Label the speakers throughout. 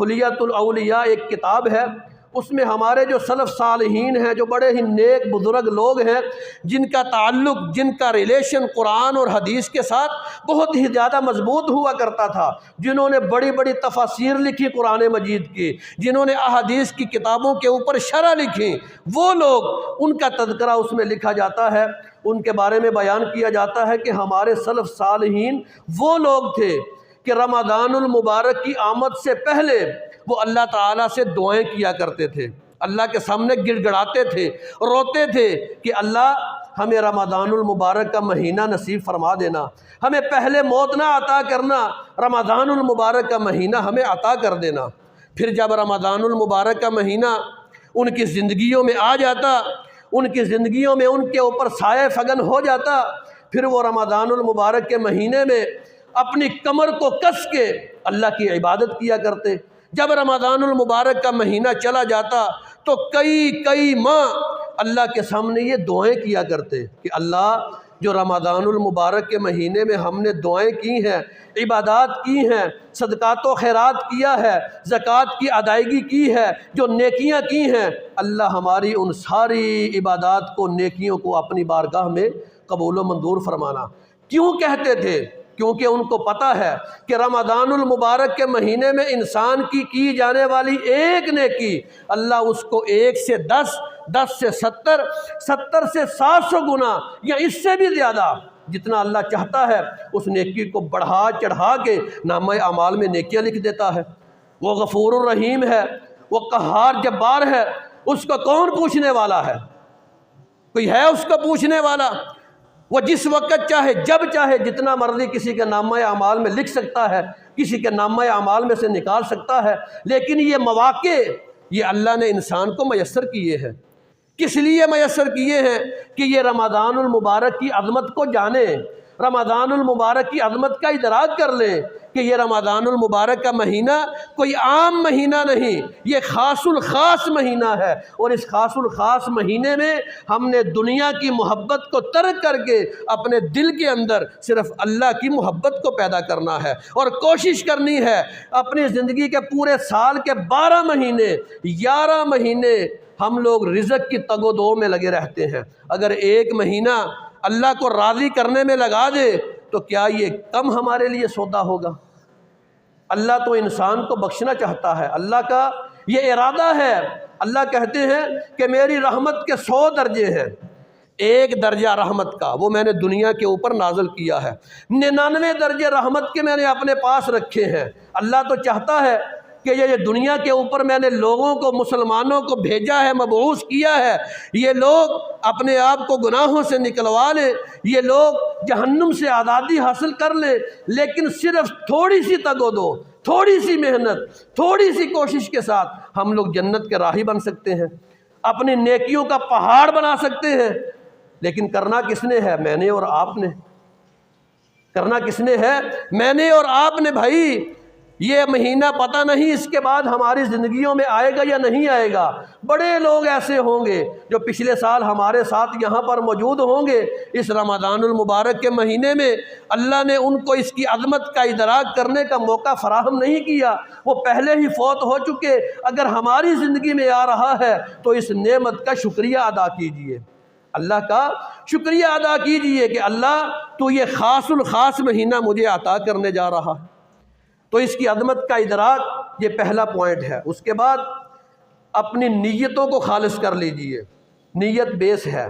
Speaker 1: حلیۃ الاولیاء ایک کتاب ہے، اس میں ہمارے جو سلف صالحین ہیں، جو بڑے ہی نیک بزرگ لوگ ہیں، جن کا تعلق، جن کا ریلیشن قرآن اور حدیث کے ساتھ بہت ہی زیادہ مضبوط ہوا کرتا تھا، جنہوں نے بڑی بڑی تفاسیر لکھی قرآن مجید کی، جنہوں نے احادیث کی کتابوں کے اوپر شرح لکھی، وہ لوگ، ان کا تذکرہ اس میں لکھا جاتا ہے، ان کے بارے میں بیان کیا جاتا ہے کہ ہمارے سلف صالحین وہ لوگ تھے کہ رمضان المبارک کی آمد سے پہلے وہ اللہ تعالیٰ سے دعائیں کیا کرتے تھے، اللہ کے سامنے گڑ گڑاتے تھے، روتے تھے کہ اللہ ہمیں رمضان المبارک کا مہینہ نصیب فرما دینا، ہمیں پہلے موت نہ عطا کرنا، رمضان المبارک کا مہینہ ہمیں عطا کر دینا۔ پھر جب رمضان المبارک کا مہینہ ان کی زندگیوں میں آ جاتا، ان کی زندگیوں میں ان کے اوپر سایہ فگن ہو جاتا، پھر وہ رمضان المبارک کے مہینے میں اپنی کمر کو کس کے اللہ کی عبادت کیا کرتے۔ جب رمضان المبارک کا مہینہ چلا جاتا تو کئی ماہ اللہ کے سامنے یہ دعائیں کیا کرتے کہ اللہ، جو رمضان المبارک کے مہینے میں ہم نے دعائیں کی ہیں، عبادات کی ہیں، صدقات و خیرات کیا ہے، زکوٰۃ کی ادائیگی کی ہے، جو نیکیاں کی ہیں، اللہ ہماری ان ساری عبادات کو، نیکیوں کو اپنی بارگاہ میں قبول و منظور فرمانا۔ کیوں کہتے تھے؟ کیونکہ ان کو پتہ ہے کہ رمضان المبارک کے مہینے میں انسان کی جانے والی ایک نیکی اللہ اس کو 1 سے 10، 10 سے 70، 70 سے 700 گنا یا اس سے بھی زیادہ، جتنا اللہ چاہتا ہے اس نیکی کو بڑھا چڑھا کے نامہ اعمال میں نیکیاں لکھ دیتا ہے۔ وہ غفور الرحیم ہے، وہ قہار جبار ہے، اس کو کون پوچھنے والا ہے؟ کوئی ہے اس کو پوچھنے والا؟ وہ جس وقت چاہے، جب چاہے، جتنا مرضی کسی کے نامہ اعمال میں لکھ سکتا ہے، کسی کے نامہ اعمال میں سے نکال سکتا ہے، لیکن یہ مواقع یہ اللہ نے انسان کو میسر کیے ہیں۔ کس لیے میسر کیے ہیں؟ کہ یہ رمضان المبارک کی عظمت کو جانے، رمضان المبارک کی عظمت کا ادراک کر لیں کہ یہ رمضان المبارک کا مہینہ کوئی عام مہینہ نہیں، یہ خاص الخاص مہینہ ہے، اور اس خاص الخاص مہینے میں ہم نے دنیا کی محبت کو ترک کر کے اپنے دل کے اندر صرف اللہ کی محبت کو پیدا کرنا ہے، اور کوشش کرنی ہے اپنی زندگی کے پورے سال کے 12 مہینے، 11 مہینے ہم لوگ رزق کی تگ و دو میں لگے رہتے ہیں۔ اگر ایک مہینہ اللہ کو راضی کرنے میں لگا دے تو کیا یہ کم ہمارے لیے سودا ہوگا؟ اللہ تو انسان کو بخشنا چاہتا ہے، اللہ کا یہ ارادہ ہے۔ اللہ کہتے ہیں کہ میری رحمت کے 100 درجے ہیں، ایک درجہ رحمت کا وہ میں نے دنیا کے اوپر نازل کیا ہے، 99 درجے رحمت کے میں نے اپنے پاس رکھے ہیں۔ اللہ تو چاہتا ہے کہ یہ دنیا کے اوپر میں نے لوگوں کو، مسلمانوں کو بھیجا ہے، مبعوث کیا ہے، یہ لوگ اپنے آپ کو گناہوں سے نکلوا لیں، یہ لوگ جہنم سے آزادی حاصل کر لیں، لیکن صرف تھوڑی سی تگ و دو، تھوڑی سی محنت، تھوڑی سی کوشش کے ساتھ ہم لوگ جنت کے راہی بن سکتے ہیں، اپنی نیکیوں کا پہاڑ بنا سکتے ہیں۔ لیکن کرنا کس نے ہے؟ میں نے اور آپ نے۔ کرنا کس نے ہے؟ میں نے اور آپ نے۔ بھائی یہ مہینہ پتہ نہیں اس کے بعد ہماری زندگیوں میں آئے گا یا نہیں آئے گا۔ بڑے لوگ ایسے ہوں گے جو پچھلے سال ہمارے ساتھ یہاں پر موجود ہوں گے، اس رمضان المبارک کے مہینے میں اللہ نے ان کو اس کی عظمت کا ادراک کرنے کا موقع فراہم نہیں کیا، وہ پہلے ہی فوت ہو چکے۔ اگر ہماری زندگی میں آ رہا ہے تو اس نعمت کا شکریہ ادا کیجئے، اللہ کا شکریہ ادا کیجئے کہ اللہ تو یہ خاص الخاص مہینہ مجھے عطا کرنے جا رہا ہے۔ تو اس کی عظمت کا ادراک یہ پہلا پوائنٹ ہے۔ اس کے بعد اپنی نیتوں کو خالص کر لیجئے، نیت بیس ہے۔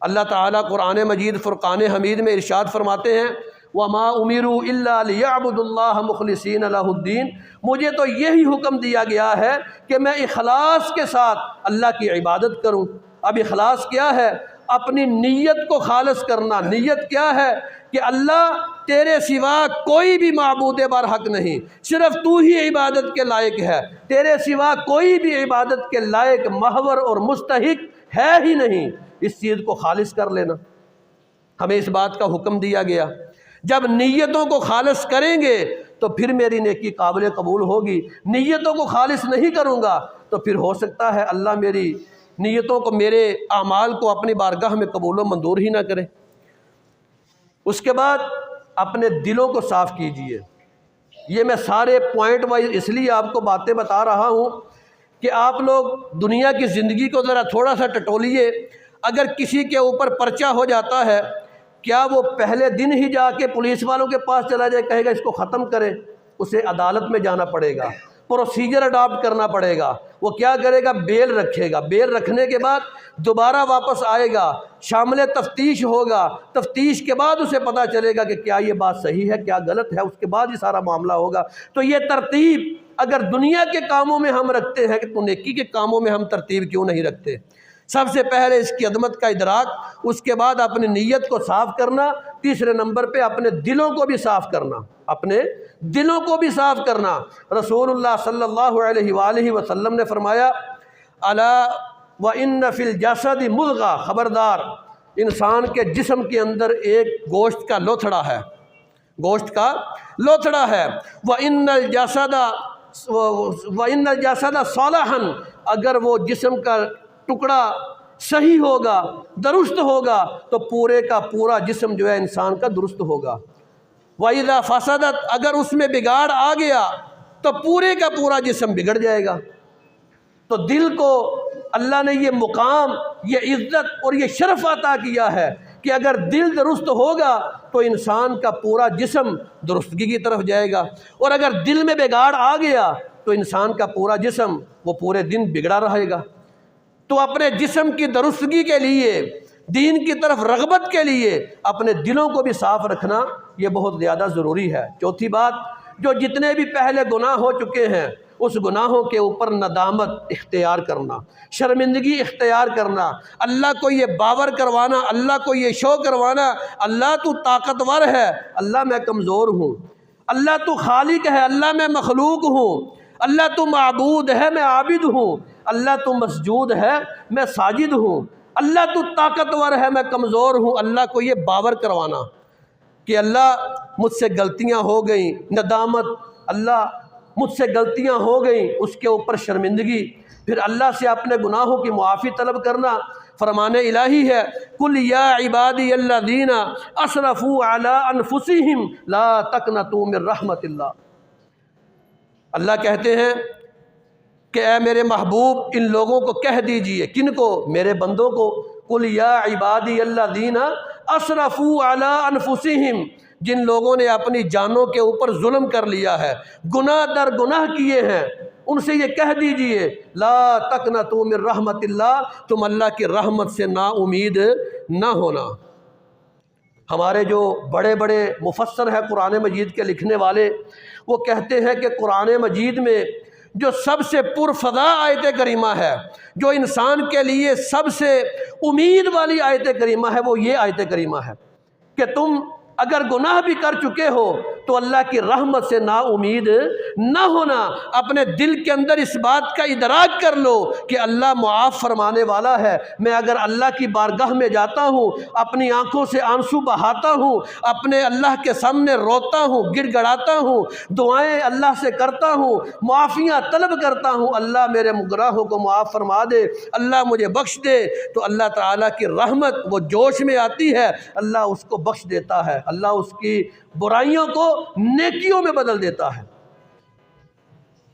Speaker 1: اللہ تعالیٰ قرآن مجید فرقان حمید میں ارشاد فرماتے ہیں وَمَا أُمِرُوا إِلَّا لِيَعْبُدُوا اللَّهَ مُخْلِصِينَ لَهُ الدِّينَ، مجھے تو یہی حکم دیا گیا ہے کہ میں اخلاص کے ساتھ اللہ کی عبادت کروں۔ اب اخلاص کیا ہے؟ اپنی نیت کو خالص کرنا۔ نیت کیا ہے؟ کہ اللہ تیرے سوا کوئی بھی معبود برحق نہیں، صرف تو ہی عبادت کے لائق ہے، تیرے سوا کوئی بھی عبادت کے لائق، محور اور مستحق ہے ہی نہیں۔ اس چیز کو خالص کر لینا، ہمیں اس بات کا حکم دیا گیا۔ جب نیتوں کو خالص کریں گے تو پھر میری نیکی قابل قبول ہوگی۔ نیتوں کو خالص نہیں کروں گا تو پھر ہو سکتا ہے اللہ میری نیتوں کو، میرے اعمال کو اپنی بارگاہ میں قبول و منظور ہی نہ کرے۔ اس کے بعد اپنے دلوں کو صاف کیجئے۔ یہ میں سارے پوائنٹ وائز اس لیے آپ کو باتیں بتا رہا ہوں کہ آپ لوگ دنیا کی زندگی کو ذرا تھوڑا سا ٹٹولیے۔ اگر کسی کے اوپر پرچہ ہو جاتا ہے، کیا وہ پہلے دن ہی جا کے پولیس والوں کے پاس چلا جائے، کہے گا اس کو ختم کرے؟ اسے عدالت میں جانا پڑے گا، پروسیجر اڈاپٹ کرنا پڑے گا۔ وہ کیا کرے گا؟ بیل رکھے گا، بیل رکھنے کے بعد دوبارہ واپس آئے گا، شامل تفتیش ہوگا، تفتیش کے بعد اسے پتہ چلے گا کہ کیا یہ بات صحیح ہے کیا غلط ہے، اس کے بعد یہ سارا معاملہ ہوگا۔ تو یہ ترتیب اگر دنیا کے کاموں میں ہم رکھتے ہیں کہ تو نیکی کے کاموں میں ہم ترتیب کیوں نہیں رکھتے؟ سب سے پہلے اس کی عظمت کا ادراک، اس کے بعد اپنی نیت کو صاف کرنا، تیسرے نمبر پہ اپنے دلوں کو بھی صاف کرنا، اپنے دلوں کو بھی صاف کرنا۔ رسول اللہ صلی اللہ علیہ وآلہ وسلم نے فرمایا الا وان فی الجسد مضغہ، خبردار انسان کے جسم کے اندر ایک گوشت کا لوتھڑا ہے، گوشت کا لوتھڑا ہے۔ وان الجسد صالحا، اگر وہ جسم کا ٹکڑا صحیح ہوگا، درست ہوگا، تو پورے کا پورا جسم جو ہے انسان کا درست ہوگا۔ وَإِذَا فَسَدَتْ، اگر اس میں بگاڑ آ گیا تو پورے کا پورا جسم بگڑ جائے گا۔ تو دل کو اللہ نے یہ مقام، یہ عزت اور یہ شرف عطا کیا ہے کہ اگر دل درست ہوگا تو انسان کا پورا جسم درستگی کی طرف جائے گا، اور اگر دل میں بگاڑ آ گیا تو انسان کا پورا جسم وہ پورے دن بگڑا رہے گا۔ تو اپنے جسم کی درستگی کے لیے، دین کی طرف رغبت کے لیے اپنے دلوں کو بھی صاف رکھنا یہ بہت زیادہ ضروری ہے۔ چوتھی بات، جو جتنے بھی پہلے گناہ ہو چکے ہیں اس گناہوں کے اوپر ندامت اختیار کرنا، شرمندگی اختیار کرنا، اللہ کو یہ باور کروانا، اللہ کو یہ شو کروانا، اللہ تو طاقتور ہے، اللہ میں کمزور ہوں، اللہ تو خالق ہے، اللہ میں مخلوق ہوں، اللہ تو معبود ہے میں عابد ہوں، اللہ تو مسجود ہے میں ساجد ہوں، اللہ تو طاقتور ہے میں کمزور ہوں۔ اللہ کو یہ باور کروانا کہ اللہ مجھ سے غلطیاں ہو گئیں، ندامت، اللہ مجھ سے غلطیاں ہو گئیں، اس کے اوپر شرمندگی، پھر اللہ سے اپنے گناہوں کی معافی طلب کرنا۔ فرمان الہی ہے قل یا عبادی الذین اسرفوا علی انفسہم لا تقنطوا من رحمت اللہ۔ اللہ کہتے ہیں کہ اے میرے محبوب ان لوگوں کو کہہ دیجئے، کن کو؟ میرے بندوں کو، قل یا عبادی الذین اسرفوا علی انفسہم، جن لوگوں نے اپنی جانوں کے اوپر ظلم کر لیا ہے، گناہ در گناہ کیے ہیں، ان سے یہ کہہ دیجئے لا تقنطوا من رحمت اللہ، تم اللہ کی رحمت سے نا امید نہ ہونا۔ ہمارے جو بڑے بڑے مفسر ہیں قرآن مجید کے لکھنے والے، وہ کہتے ہیں کہ قرآن مجید میں جو سب سے پرفضا آیت کریمہ ہے، جو انسان کے لیے سب سے امید والی آیت کریمہ ہے، وہ یہ آیت کریمہ ہے کہ تم اگر گناہ بھی کر چکے ہو تو اللہ کی رحمت سے نا امید نہ ہونا۔ اپنے دل کے اندر اس بات کا ادراک کر لو کہ اللہ معاف فرمانے والا ہے۔ میں اگر اللہ کی بارگاہ میں جاتا ہوں، اپنی آنکھوں سے آنسو بہاتا ہوں، اپنے اللہ کے سامنے روتا ہوں، گڑ گڑاتا ہوں، دعائیں اللہ سے کرتا ہوں، معافیاں طلب کرتا ہوں، اللہ میرے گناہوں کو معاف فرما دے، اللہ مجھے بخش دے، تو اللہ تعالیٰ کی رحمت وہ جوش میں آتی ہے، اللہ اس کو بخش دیتا ہے، اللہ اس کی برائیوں کو نیکیوں میں بدل دیتا ہے۔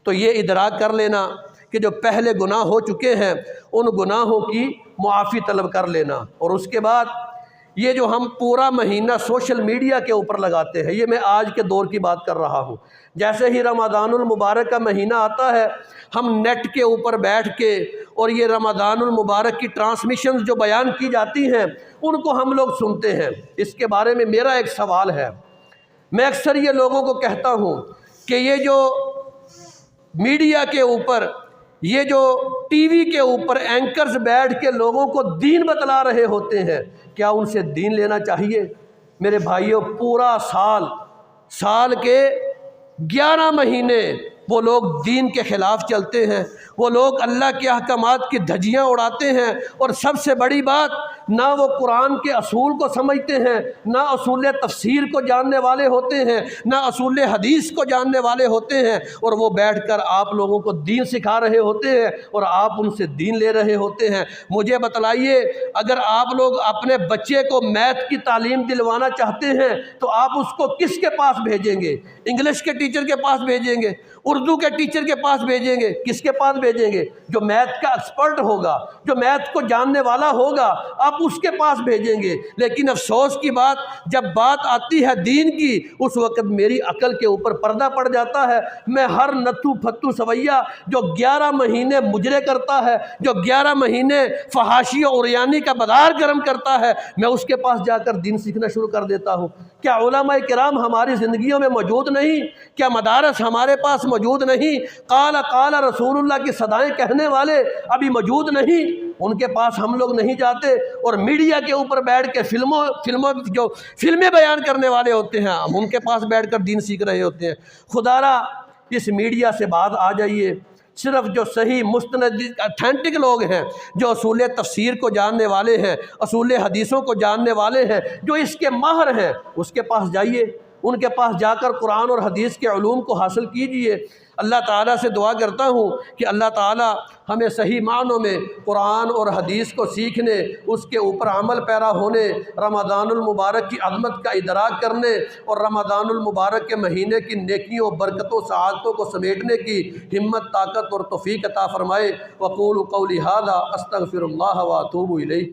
Speaker 1: تو یہ ادراک کر لینا کہ جو پہلے گناہ ہو چکے ہیں ان گناہوں کی معافی طلب کر لینا۔ اور اس کے بعد یہ جو ہم پورا مہینہ سوشل میڈیا کے اوپر لگاتے ہیں، یہ میں آج کے دور کی بات کر رہا ہوں، جیسے ہی رمضان المبارک کا مہینہ آتا ہے ہم نیٹ کے اوپر بیٹھ کے اور یہ رمضان المبارک کی ٹرانسمیشنز جو بیان کی جاتی ہیں ان کو ہم لوگ سنتے ہیں۔ اس کے بارے میں میرا ایک سوال ہے، میں اکثر یہ لوگوں کو کہتا ہوں کہ یہ جو میڈیا کے اوپر، یہ جو ٹی وی کے اوپر اینکرز بیٹھ کے لوگوں کو دین بتلا رہے ہوتے ہیں، کیا ان سے دین لینا چاہیے؟ میرے بھائیوں، پورا سال کے 11 مہینے وہ لوگ دین کے خلاف چلتے ہیں، وہ لوگ اللہ کے احکامات کی دھجیاں اڑاتے ہیں، اور سب سے بڑی بات، نہ وہ قرآن کے اصول کو سمجھتے ہیں، نہ اصول تفسیر کو جاننے والے ہوتے ہیں، نہ اصول حدیث کو جاننے والے ہوتے ہیں، اور وہ بیٹھ کر آپ لوگوں کو دین سکھا رہے ہوتے ہیں اور آپ ان سے دین لے رہے ہوتے ہیں۔ مجھے بتلائیے، اگر آپ لوگ اپنے بچے کو میتھ کی تعلیم دلوانا چاہتے ہیں تو آپ اس کو کس کے پاس بھیجیں گے؟ انگلش کے ٹیچر کے پاس بھیجیں گے؟ اردو کے ٹیچر کے پاس بھیجیں گے؟ کس کے پاس بھیجیں گے؟ جو میتھ کا ایکسپرٹ ہوگا، جو میتھ کو جاننے والا ہوگا، آپ اس کے پاس بھیجیں گے۔ لیکن افسوس کی بات، جب بات آتی ہے دین کی، اس وقت میری عقل کے اوپر پردہ پڑ جاتا ہے۔ میں ہر نتھو پھتو سویہ جو 11 مہینے مجرے کرتا ہے، جو 11 مہینے فحاشی و عریانی کا بازار گرم کرتا ہے، میں اس کے پاس جا کر دین سیکھنا شروع کر دیتا ہوں۔ کیا علماء کرام ہماری زندگیوں میں موجود نہیں؟ کیا مدارس ہمارے پاس موجود نہیں؟ قال رسول اللہ کی صدائیں کہنے والے ابھی موجود نہیں؟ ان کے پاس ہم لوگ نہیں جاتے، اور میڈیا کے اوپر بیٹھ کے فلمیں بیان کرنے والے ہوتے ہیں، ہم ان کے پاس بیٹھ کر دین سیکھ رہے ہوتے ہیں۔ خدا را اس میڈیا سے بعد آ جائیے۔ صرف جو صحیح مستند اتھینٹک لوگ ہیں، جو اصول تفسیر کو جاننے والے ہیں، اصول حدیثوں کو جاننے والے ہیں، جو اس کے ماہر ہیں، اس کے پاس جائیے، ان کے پاس جا کر قرآن اور حدیث کے علوم کو حاصل کیجئے۔ اللہ تعالیٰ سے دعا کرتا ہوں کہ اللہ تعالیٰ ہمیں صحیح معنوں میں قرآن اور حدیث کو سیکھنے، اس کے اوپر عمل پیرا ہونے، رمضان المبارک کی عظمت کا ادراک کرنے، اور رمضان المبارک کے مہینے کی نیکیوں، برکتوں، سعادتوں کو سمیٹنے کی ہمت، طاقت اور توفیق عطا فرمائے۔ وقول قولی ھذا استغفر اللہ واتوب الیہ۔